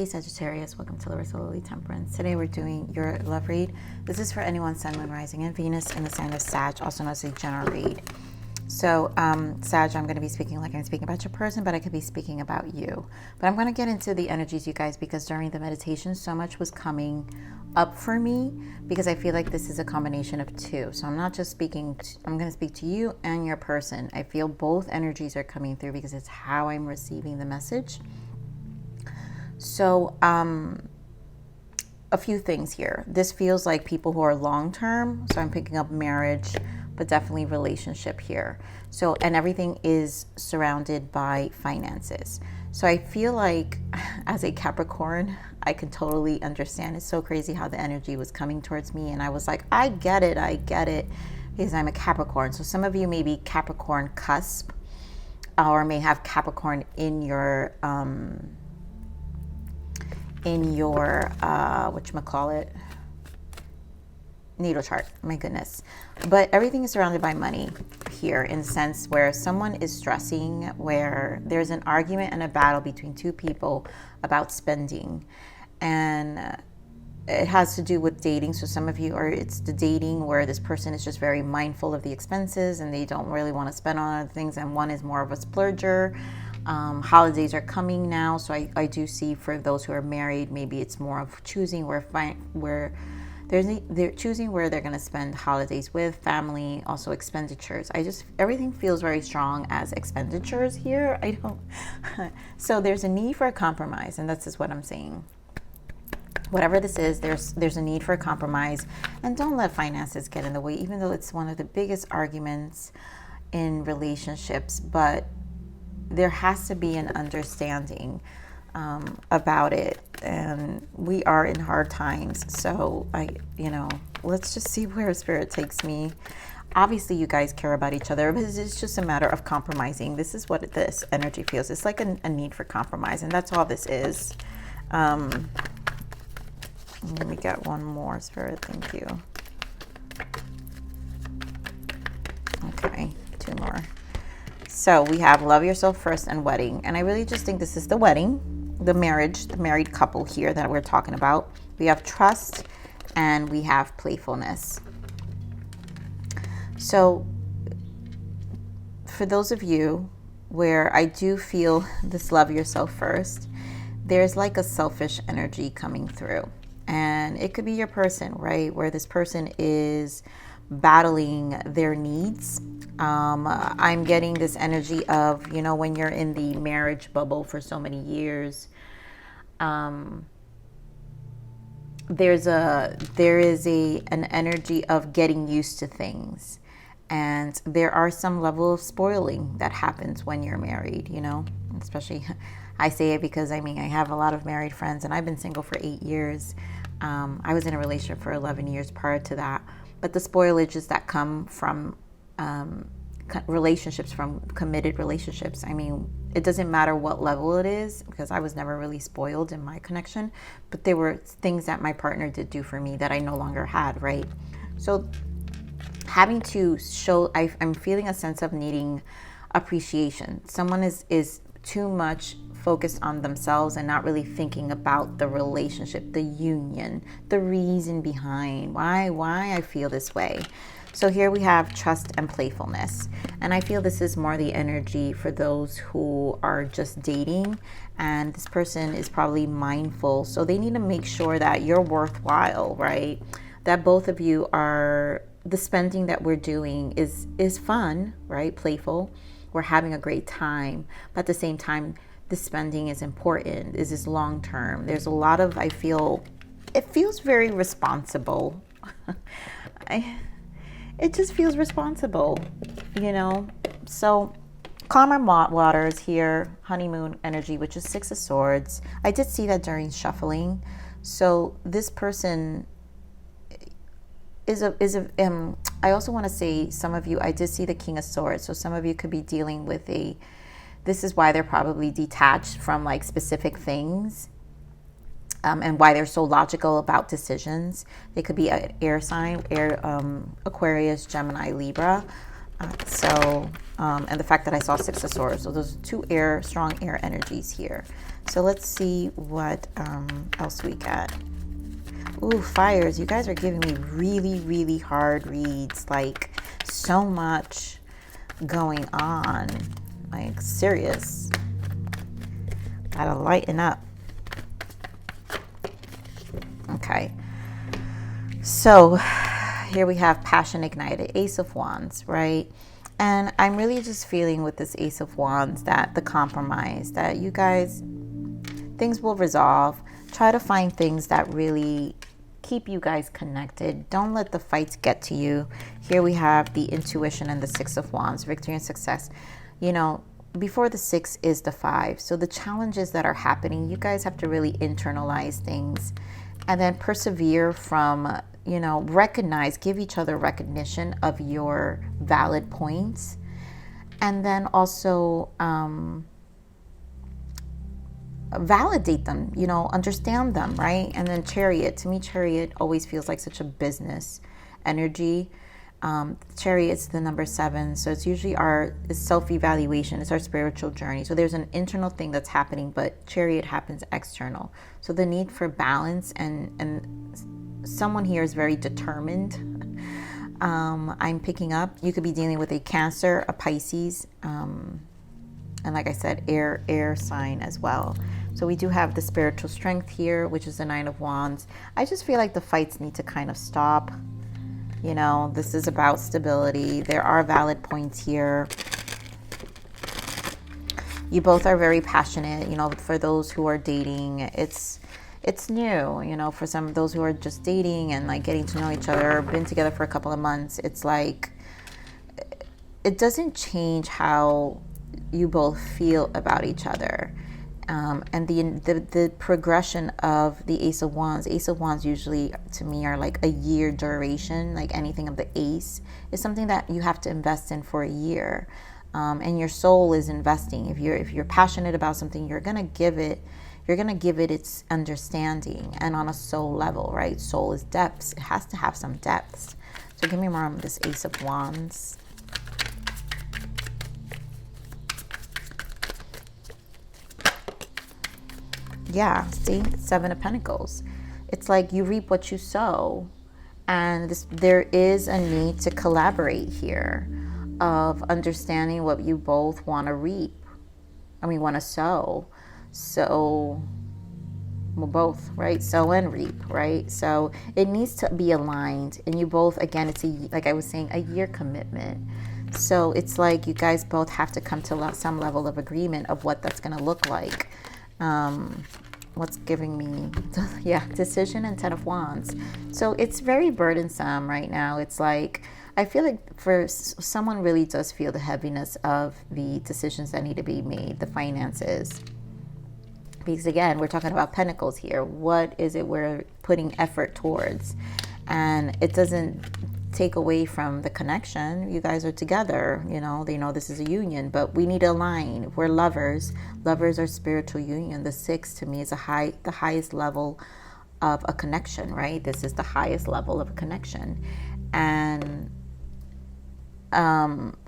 Hey Sagittarius, welcome to Larisa Lili Temperance. Today we're doing your love read. This is for anyone Sun, Moon, Rising, and Venus in the sign of Sag, also known as a general read. So Sag, I'm going to be speaking like I'm speaking about your person, but I could be speaking about you. But I'm going to get into the energies, you guys, because during the meditation, so much was coming up for me because I feel like this is a combination of two. So I'm not just speaking, I'm going to speak to you and your person. I feel both energies are coming through because it's how I'm receiving the message. So a few things here. This feels like people who are long-term. So I'm picking up marriage, but definitely relationship here. So, and everything is surrounded by finances. So I feel like as a Capricorn, I can totally understand. It's so crazy how the energy was coming towards me. And I was like, I get it. Because I'm a Capricorn. So some of you may be Capricorn cusp or may have Capricorn in your whatchamacallit, natal chart. My goodness. But everything is surrounded by money here, in the sense where someone is stressing, where there's an argument and a battle between two people about spending, and it has to do with dating. So some of you it's the dating where this person is just very mindful of the expenses and they don't really want to spend on other things, and one is more of a splurger. Holidays are coming now, so I do see for those who are married, maybe it's more of choosing where they're choosing where they're going to spend holidays with family, also expenditures. Everything feels very strong as expenditures here. So there's a need for a compromise, and that's just what I'm saying. Whatever this is, there's a need for a compromise, and don't let finances get in the way, even though it's one of the biggest arguments in relationships. But there has to be an understanding about it, and we are in hard times. So let's just see where Spirit takes me. Obviously, you guys care about each other, but it's just a matter of compromising. This is what this energy feels. It's like a need for compromise, and that's all this is. Let me get one more, Spirit. Thank you. Okay, two more. So we have love yourself first and wedding. And I really just think this is the wedding, the marriage, the married couple here that we're talking about. We have trust and we have playfulness. So for those of you where I do feel this love yourself first, there's like a selfish energy coming through. And it could be your person, right? Where this person is battling their needs. I'm getting this energy of, when you're in the marriage bubble for so many years, there is an energy of getting used to things, and there are some level of spoiling that happens when you're married, especially I say it because I have a lot of married friends, and I've been single for 8 years. I was in a relationship for 11 years prior to that. But the spoilages that come from relationships, from committed relationships, it doesn't matter what level it is, because I was never really spoiled in my connection, but there were things that my partner did do for me that I no longer had, right? So having to show, I'm feeling a sense of needing appreciation. Someone is too much focused on themselves and not really thinking about the relationship, the union, the reason behind why I feel this way. So here we have trust and playfulness. And I feel this is more the energy for those who are just dating, and this person is probably mindful. So they need to make sure that you're worthwhile, right? That both of you are, the spending that we're doing is fun, right? Playful. We're having a great time. But at the same time, the spending is important. This is long term. There's a lot of, it feels very responsible. It just feels responsible, So calmer waters here, honeymoon energy, which is 6 of Swords. I did see that during shuffling. So this person I also want to say, some of you, I did see the King of Swords. So some of you could be dealing with this is why they're probably detached from like specific things, and why they're so logical about decisions. They could be an air sign, Aquarius, Gemini, Libra. And the fact that I saw Six of Swords. So those are two strong air energies here. So let's see what else we got. Ooh, fires. You guys are giving me really, really hard reads. Like, so much going on. Like, serious. Gotta lighten up. Okay. So, here we have passion ignited. Ace of Wands, right? And I'm really just feeling with this Ace of Wands that the compromise, that you guys, things will resolve. Try to find things that really keep you guys connected. Don't let the fights get to you. Here we have the intuition and the Six of Wands, victory and success. You know, before the 6 is the 5. So the challenges that are happening, you guys have to really internalize things and then persevere from, you know, recognize, give each other recognition of your valid points. And then also validate them, you know, understand them, right? And then Chariot, to me, Chariot always feels like such a business energy. Chariot's the number 7, so it's usually our self-evaluation, it's our spiritual journey. So there's an internal thing that's happening, but Chariot happens external. So the need for balance, and someone here is very determined. I'm picking up, you could be dealing with a Cancer, a Pisces, and like I said, air sign as well. So we do have the spiritual strength here, which is the 9 of Wands. I just feel like the fights need to kind of stop. You know, this is about stability. There are valid points here. You both are very passionate. You know, for those who are dating, it's new. You know, for some of those who are just dating and like getting to know each other, been together for a couple of months, it's like, it doesn't change how you both feel about each other. And the progression of the Ace of Wands usually to me are like a year duration. Like anything of the Ace is something that you have to invest in for a year, and your soul is investing. If you're passionate about something, you're gonna give it its understanding, and on a soul level, right? Soul is depths. It has to have some depths. So give me more on this Ace of Wands. Yeah, see, 7 of Pentacles. It's like you reap what you sow, and there is a need to collaborate here, of understanding what you both want to reap. Want to sow. So, well, both, right? Sow and reap, right? So it needs to be aligned, and you both, again, it's like I was saying, a year commitment. So it's like you guys both have to come to some level of agreement of what that's going to look like. What's giving me, yeah, decision and 10 of Wands. So it's very burdensome right now. It's like, I feel like for someone really does feel the heaviness of the decisions that need to be made, the finances. Because again, we're talking about Pentacles here. What is it we're putting effort towards? And it doesn't take away from the connection. You guys are together, you know, they know this is a union, but we need to align. We're lovers. Lovers are spiritual union. The 6 to me is the highest level of a connection, right? This is the highest level of a connection. And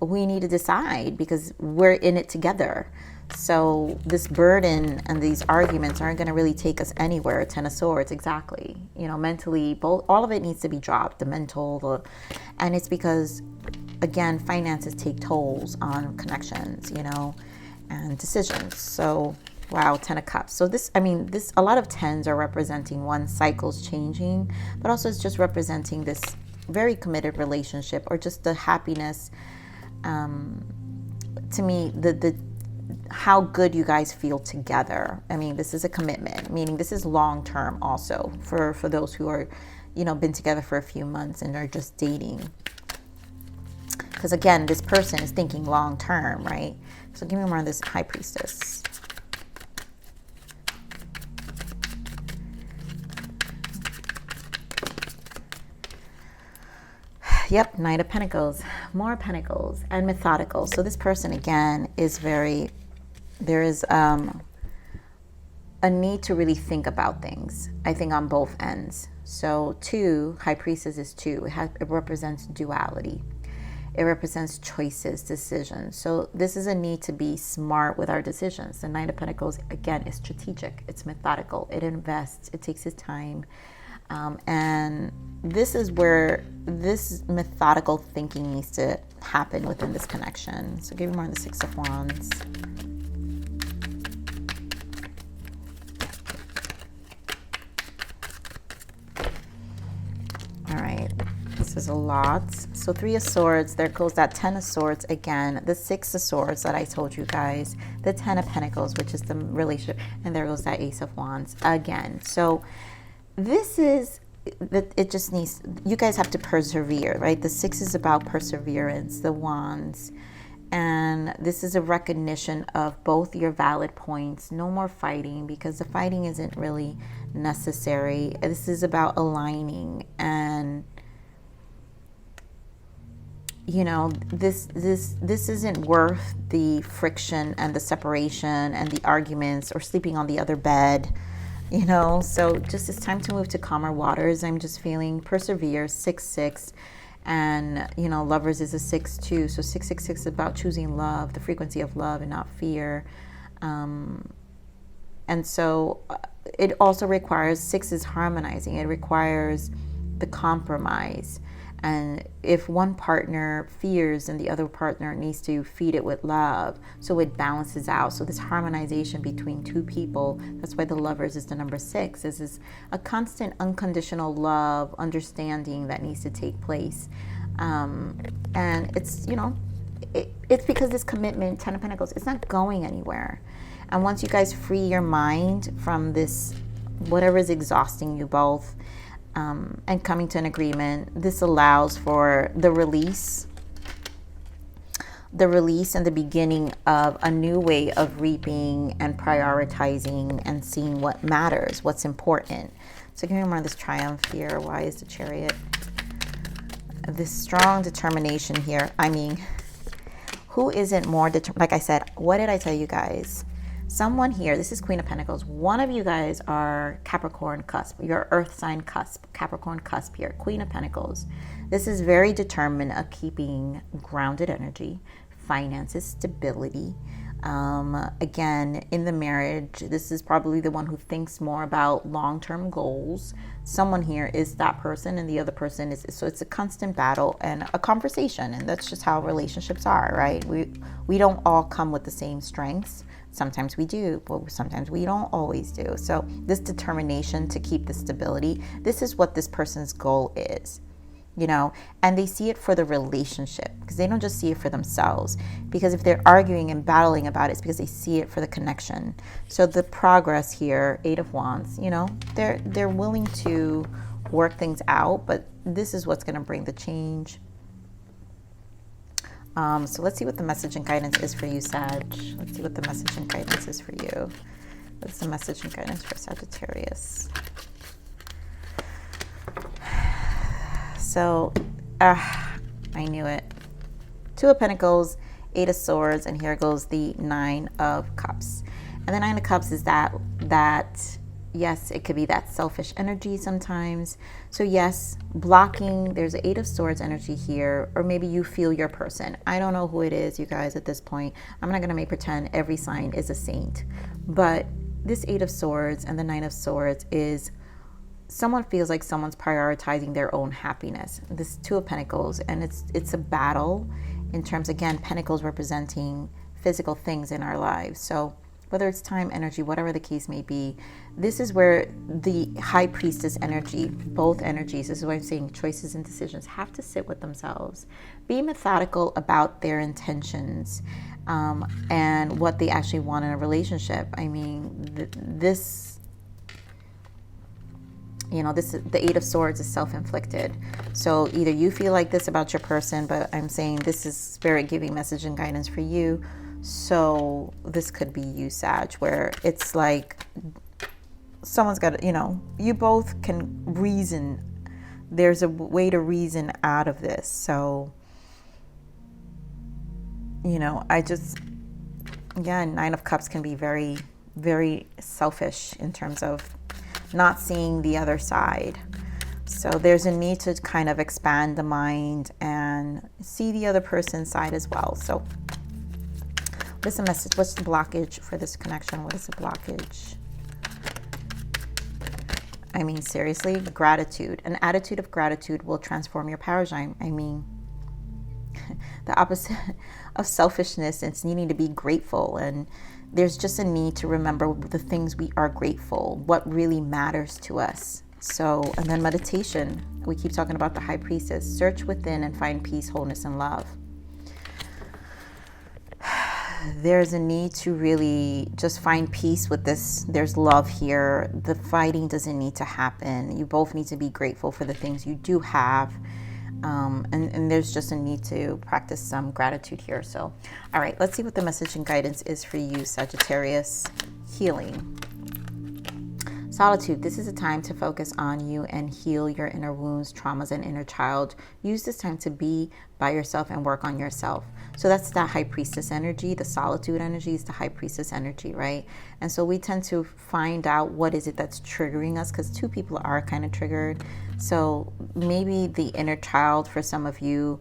we need to decide, because we're in it together. So this burden and these arguments aren't going to really take us anywhere. 10 of Swords, exactly. You know, mentally, all of it needs to be dropped. The mental, and it's because, again, finances take tolls on connections, you know, and decisions. So, wow, 10 of Cups. So this, a lot of 10s are representing one, cycles changing, but also it's just representing this very committed relationship, or just the happiness. To me, the how good you guys feel together. This is a commitment, meaning this is long term also for those who are, you know, been together for a few months and are just dating. Because again, this person is thinking long term, right? So give me more on this High Priestess. Yep, Knight of Pentacles, more Pentacles, and methodical. So this person again is there is a need to really think about things, I think, on both ends. So 2, High Priestess is 2. It represents duality. It represents choices, decisions. So this is a need to be smart with our decisions. The Nine of Pentacles, again, is strategic. It's methodical. It invests. It takes its time. And this is where this methodical thinking needs to happen within this connection. So give me more on the Six of Wands. All right. This is a lot. So Three of Swords, there goes that Ten of Swords again, the Six of Swords that I told you guys, the Ten of Pentacles, which is the relationship, and there goes that Ace of Wands again. So this is, it just needs, you guys have to persevere, right? The Six is about perseverance, the Wands, and this is a recognition of both your valid points. No more fighting, because the fighting isn't really necessary. This is about aligning, and you know, this isn't worth the friction and the separation and the arguments or sleeping on the other bed, you know. So just it's time to move to calmer waters. I'm just feeling persevere. 6-6, and you know, Lovers is a 6-2, so 666 is about choosing love, the frequency of love and not fear. And so it also requires, 6 is harmonizing. It requires the compromise. And if one partner fears, then the other partner needs to feed it with love, so it balances out. So this harmonization between two people, that's why the Lovers is the number 6. This is a constant unconditional love, understanding that needs to take place. And it's, you know, it's because this commitment, Ten of Pentacles, it's not going anywhere. And once you guys free your mind from this, whatever is exhausting you both, and coming to an agreement, this allows for the release and the beginning of a new way of reaping and prioritizing and seeing what matters, what's important. So give me more of this Triumph here. Why is the Chariot? This strong determination here. I mean, who isn't more determined? Like I said, what did I tell you guys? Someone here, this is Queen of Pentacles. One of you guys are Capricorn cusp, your earth sign cusp, Capricorn cusp here, Queen of Pentacles. This is very determined of keeping grounded energy, finances, stability. Again, in the marriage, this is probably the one who thinks more about long-term goals. Someone here is that person, and the other person is, so it's a constant battle and a conversation, and that's just how relationships are, right? We don't all come with the same strengths. Sometimes we do, but sometimes we don't always do. So this determination to keep the stability, this is what this person's goal is, you know, and they see it for the relationship, because they don't just see it for themselves. Because if they're arguing and battling about it, it's because they see it for the connection. So the progress here, 8 of Wands, you know, they're willing to work things out, but this is what's going to bring the change. So let's see what the message and guidance is for you, Sag. Let's see what the message and guidance is for you. What's the message and guidance for Sagittarius? So, I knew it. 2 of Pentacles, 8 of Swords, and here goes the 9 of Cups. And the 9 of Cups is that yes, it could be that selfish energy sometimes. So yes, blocking, there's an 8 of Swords energy here, or maybe you feel your person. I don't know who it is, you guys, at this point. I'm not going to make pretend every sign is a saint. But this 8 of Swords and the 9 of Swords is someone feels like someone's prioritizing their own happiness. This 2 of Pentacles, and it's a battle in terms, again, Pentacles representing physical things in our lives. So whether it's time, energy, whatever the case may be, this is where the High Priestess energy, both energies, this is why I'm saying choices and decisions have to sit with themselves. Be methodical about their intentions and what they actually want in a relationship. I mean, this, you know, this, the 8 of Swords is self-inflicted. So either you feel like this about your person, but I'm saying this is Spirit giving message and guidance for you. So this could be you, Sag, where it's like someone's got to, you know, you both can reason. There's a way to reason out of this. So, you know, again, 9 of Cups can be very, very selfish in terms of not seeing the other side. So there's a need to kind of expand the mind and see the other person's side as well. So what's the message? What's the blockage for this connection? What is the blockage? I mean, seriously, gratitude. An attitude of gratitude will transform your paradigm. I mean, the opposite of selfishness, it's needing to be grateful. And there's just a need to remember the things we are grateful, what really matters to us. So, and then meditation. We keep talking about the High Priestess. Search within and find peace, wholeness, and love. There's a need to really just find peace with this. There's love here. The fighting doesn't need to happen. You both need to be grateful for the things you do have. And there's just a need to practice some gratitude here. So, all right, let's see what the message and guidance is for you, Sagittarius. Healing. Solitude. This is a time to focus on you and heal your inner wounds, traumas, and inner child. Use this time to be by yourself and work on yourself. So that's that High Priestess energy. The solitude energy is the High Priestess energy, right? And so we tend to find out what is it that's triggering us, because two people are kind of triggered. So maybe the inner child for some of you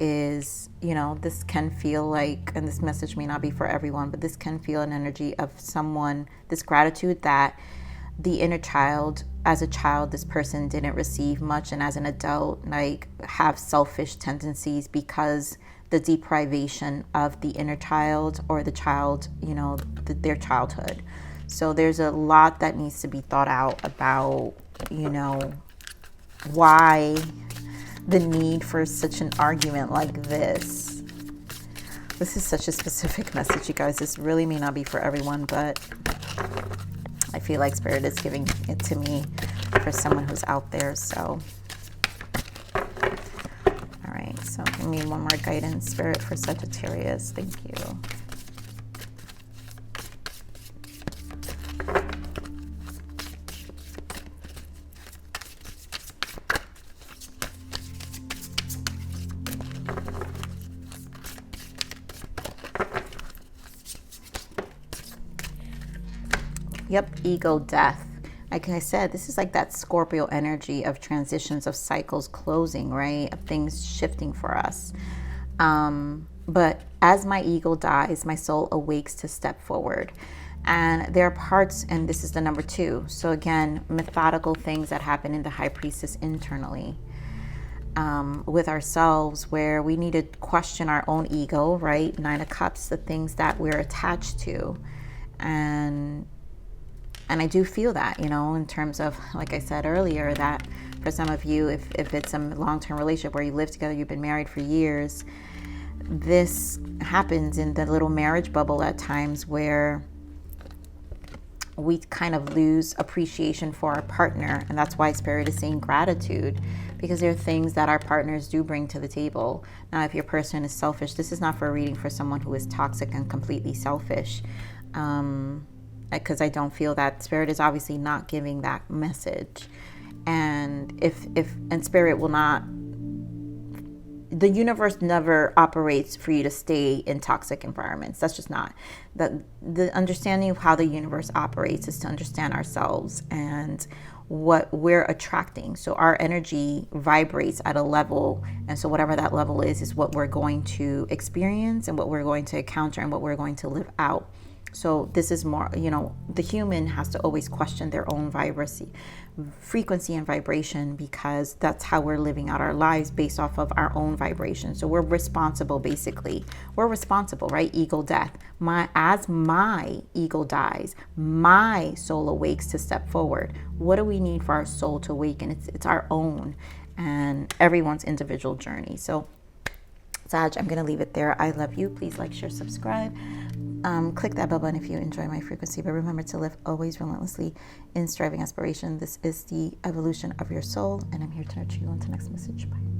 is, you know, this can feel like, and this message may not be for everyone, but this can feel an energy of someone, this gratitude that the inner child, as a child, this person didn't receive much, and as an adult, like, have selfish tendencies because the deprivation of the inner child or the child, you know, their childhood. So there's a lot that needs to be thought out about, you know, why the need for such an argument like this. This is such a specific message, you guys. This really may not be for everyone, but I feel like Spirit is giving it to me for someone who's out there. So, all right. So give me one more guidance, Spirit, for Sagittarius. Thank you. Yep, ego death. Like I said, this is like that Scorpio energy of transitions, of cycles closing, right? Of things shifting for us. But as my ego dies, my soul awakes to step forward. And there are parts, and this is the number 2. So again, methodical things that happen in the High Priestess internally. With ourselves, where we need to question our own ego, right? 9 of Cups, the things that we're attached to. And I do feel that, you know, in terms of, like I said earlier, that for some of you, if it's a long-term relationship where you live together, you've been married for years, this happens in the little marriage bubble at times where we kind of lose appreciation for our partner. And that's why Spirit is saying gratitude, because there are things that our partners do bring to the table. Now, if your person is selfish, this is not for a reading for someone who is toxic and completely selfish. Because I don't feel that. Spirit is obviously not giving that message. And if Spirit will not, the universe never operates for you to stay in toxic environments. That's just not. The understanding of how the universe operates is to understand ourselves and what we're attracting. So our energy vibrates at a level, and so whatever that level is what we're going to experience and what we're going to encounter and what we're going to live out. So this is more, you know, the human has to always question their own frequency and vibration, because that's how we're living out our lives, based off of our own vibration. So we're responsible, basically. We're responsible, right? Ego death. As my ego dies, my soul awakes to step forward. What do we need for our soul to awaken? It's our own and everyone's individual journey. So Sag, I'm going to leave it there. I love you. Please like, share, subscribe. Click that bell button if you enjoy my frequency. But remember to live always relentlessly in striving aspiration. This is the evolution of your soul. And I'm here to nurture you. On to the next message. Bye.